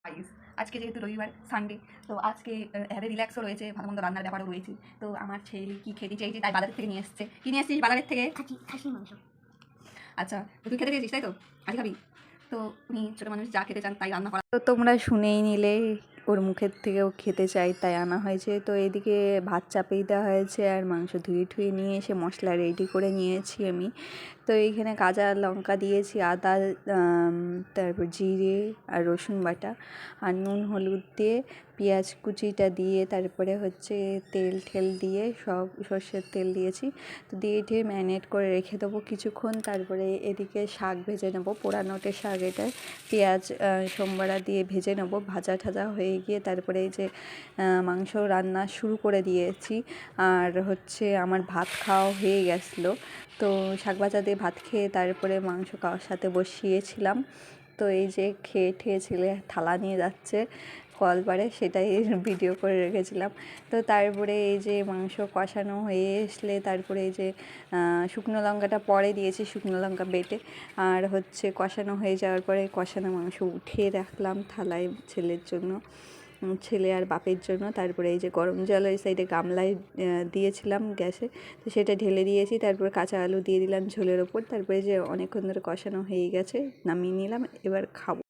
Guys, আজকে যেহেতু রবিবার সানডে, তো আজকে হ্যাভে রিল্যাক্সও রয়েছে, ভালো মন্দ রান্নার ব্যাপারও রয়েছে। তো আমার ছেলে কি খেতে চাইছে তাই বাজারের থেকে নিয়ে এসছে। কি নিয়ে এসছিস বাজারের থেকে? খাসির মাংস। আচ্ছা, তো তুই খেতে চেয়েছিস তাই তো? আজ খাবি? তো উনি ছোটো মানুষ যা খেতে চান তাই রান্না করা। তো তোমরা শুনেই নিলে, ওর মুখের থেকেও খেতে চাই তাই আনা হয়েছে। তো এদিকে ভাত চাপিয়ে দেওয়া হয়েছে আর মাংস ধুয়ে ঠুয়ে নিয়ে এসে মশলা রেডি করে নিয়েছি আমি। তো এইখানে কাঁচা লঙ্কা দিয়েছি, আদা, তারপর জিরে আর রসুন বাটা আর নুন হলুদ দিয়ে পেঁয়াজ কুচিটা দিয়ে তারপরে হচ্ছে তেল ঠেল দিয়ে সব সর্ষের তেল দিয়েছি। তো দিয়ে ঠেয়ে ম্যারিনেট করে রেখে দেবো কিছুক্ষণ। তারপরে এদিকে শাক ভেজে নেবো, পোড়ানোটে শাক এটা। পেঁয়াজ সোমবারা দিয়ে ভেজে নেবো, ভাজা ঠাজা হয়ে গিয়ে তারপরে এই যে মাংস রান্না শুরু করে দিয়েছি। আর হচ্ছে আমার ভাত খাওয়া হয়ে গেছিলো, তো শাক ভাজা দিয়ে ভাত খেয়ে তারপরে মাংস খাওয়ার সাথে বসিয়েছিলাম। তো এই যে খেয়ে ঠেয়ে ছেলে থালা নিয়ে যাচ্ছে কলপারে, সেটাই ভিডিও করে রেখেছিলাম। তো তারপরে এই যে মাংস কষানো হয়ে আসলে তারপরে এই যে শুকনো লঙ্কাটা পরে দিয়েছি, শুকনো লঙ্কা বেটে। আর হচ্ছে কষানো হয়ে যাওয়ার পরে কষানো মাংস উঠিয়ে রাখলাম থালায় ছেলের জন্য, ছেলে আর বাপের জন্য। তারপরে এই যে গরম জল ওই সাইডে গামলায় দিয়েছিলাম গ্যাসে, তো সেটা ঢেলে দিয়েছি। তারপরে কাঁচা আলু দিয়ে দিলাম ঝোলের ওপর। তারপরে যে অনেকক্ষণ ধরে কষানো হয়ে গেছে, নামিয়ে নিলাম, এবার খাবো।